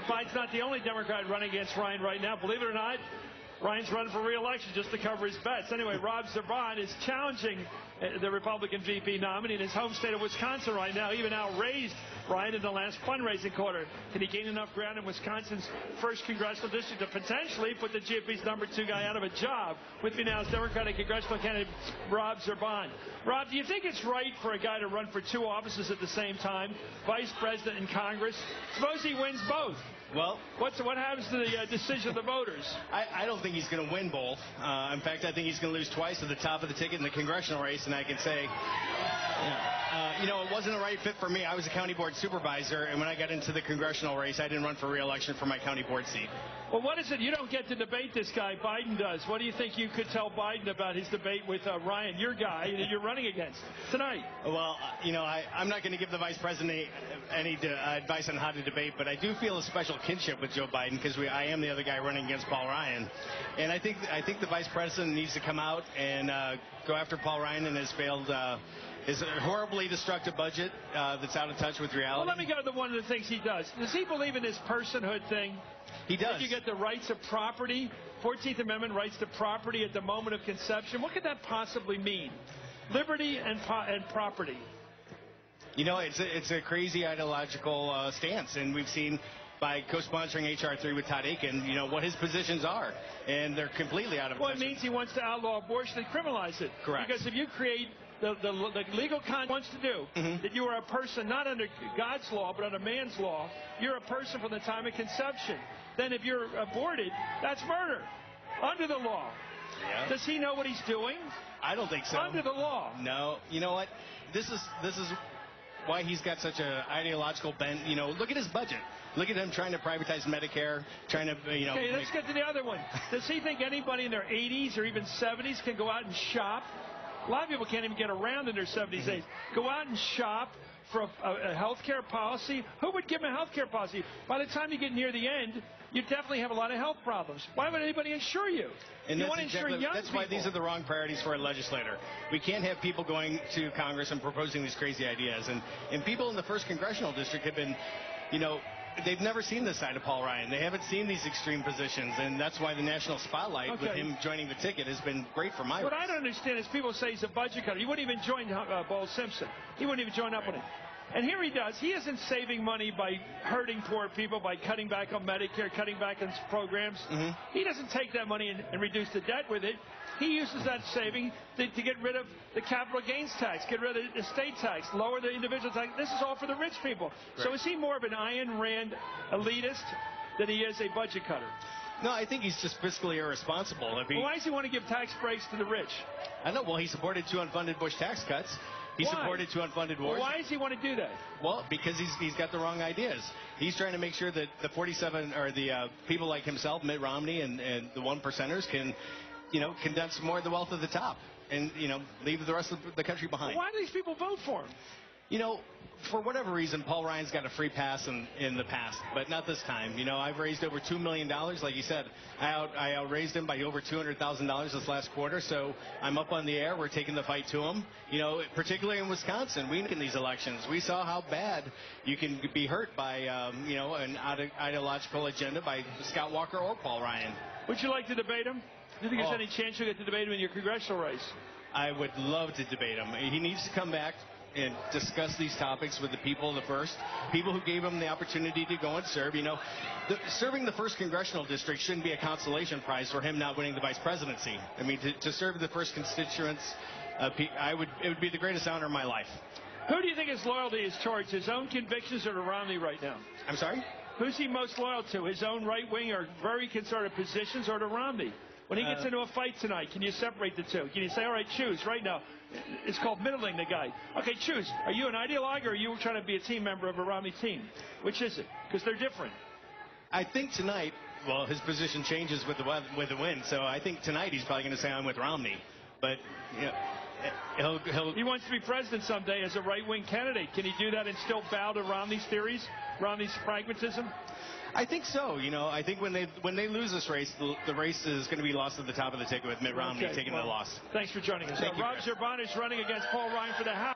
Biden's not the only Democrat running against Ryan right now. Believe it or not, Ryan's running for re-election just to cover his bets. Anyway, Rob Zerban is challenging the Republican VP nominee in his home state of Wisconsin right now. He even outraised Ryan in the last fundraising quarter. Can he gain enough ground in Wisconsin's first congressional district to potentially put the GOP's number 2 guy out of a job? With me now is Democratic congressional candidate Rob Zerban. Rob, do you think it's right for a guy to run for 2 offices at the same time, vice president and Congress? Suppose he wins both. Well, what happens to the decision of the voters? I don't think he's going to win both. In fact, I think he's going to lose twice at the top of the ticket in the congressional race, and I can say, it wasn't the right fit for me. I was a county board supervisor, and when I got into the congressional race, I didn't run for re-election for my county board seat. Well, what is it? You don't get to debate this guy. Biden does. What do you think you could tell Biden about his debate with Ryan, your guy, that you're running against tonight? Well, I'm not going to give the vice president any advice on how to debate, but I do feel a special kinship with Joe Biden because I am the other guy running against Paul Ryan. And I think the vice president needs to come out and go after Paul Ryan and his horribly destructive budget that's out of touch with reality. Well, let me go to one of the things he does. Does he believe in this personhood thing? He does. That you get the rights of property, 14th Amendment rights to property at the moment of conception. What could that possibly mean? Liberty and property. It's a crazy ideological stance, and we've seen by co-sponsoring H.R. 3 with Todd Aiken, what his positions are, and they're completely out of touch. Well, it means he wants to outlaw abortion and criminalize it. Correct. Because if you create the legal content wants to do, that you are a person not under God's law but under man's law, you're a person from the time of conception. Then if you're aborted, that's murder under the law. Yeah. Does he know what he's doing? I don't think so. Under the law. No. You know what? This is why he's got such an ideological bent. Look at his budget. Look at him trying to privatize Medicare, trying to, Okay, let's get to the other one. Does he think anybody in their 80s or even 70s can go out and shop? A lot of people can't even get around in their 70s, 80s. Go out and shop for a health care policy? Who would give him a health care policy? By the time you get near the end, you definitely have a lot of health problems. Why would anybody insure you? And you want to insure young people. That's why these are the wrong priorities for a legislator. We can't have people going to Congress and proposing these crazy ideas. And people in the 1st Congressional District have been, they've never seen this side of Paul Ryan. They haven't seen these extreme positions, and that's why the national spotlight with him joining the ticket has been great for my race. What I don't understand is people say he's a budget cutter. He wouldn't even join Ball Simpson. He wouldn't even join up with him. And here he does. He isn't saving money by hurting poor people, by cutting back on Medicare, cutting back on programs. He doesn't take that money and reduce the debt with it. He uses that saving to get rid of the capital gains tax, get rid of the estate tax, lower the individual tax. This is all for the rich people. Right. So is he more of an Ayn Rand elitist than he is a budget cutter? No, I think he's just fiscally irresponsible. Why does he want to give tax breaks to the rich? I know. Well, he supported 2 unfunded Bush tax cuts. He supported 2 unfunded wars. Well, why does he want to do that? Well, because he's got the wrong ideas. He's trying to make sure that the 47 or the people like himself, Mitt Romney, and the 1%ers can, condense more of the wealth of the top and, leave the rest of the country behind. Why do these people vote for him? For whatever reason, Paul Ryan's got a free pass in the past, but not this time. I've raised over $2 million. Like you said, I outraised him by over $200,000 this last quarter, so I'm up on the air. We're taking the fight to him. Particularly in Wisconsin, in these elections, we saw how bad you can be hurt by, an ideological agenda by Scott Walker or Paul Ryan. Would you like to debate him? Do you think there's any chance you'll get to debate him in your congressional race? I would love to debate him. He needs to come back and discuss these topics with the people of the people who gave him the opportunity to go and serve. Serving the 1st Congressional District shouldn't be a consolation prize for him not winning the vice presidency. I mean, to serve the 1st constituents, it would be the greatest honor of my life. Who do you think his loyalty is towards, his own convictions or to Romney right now? I'm sorry? Who's he most loyal to, his own right-wing or very conservative positions or to Romney? When he gets into a fight tonight, can you separate the two? Can you say, all right, choose right now? It's called middling the guy. Okay, choose. Are you an ideologue or are you trying to be a team member of a Romney team? Which is it? Because they're different. I think tonight, well, his position changes with the win, so I think tonight he's probably going to say I'm with Romney. But, he wants to be president someday as a right-wing candidate. Can he do that and still bow to Romney's theories, Romney's pragmatism? I think so. I think when they lose this race, the race is going to be lost at the top of the ticket with Mitt Romney taking the loss. Thanks for joining us. Thank you, Rob Zerban is running against Paul Ryan for the House.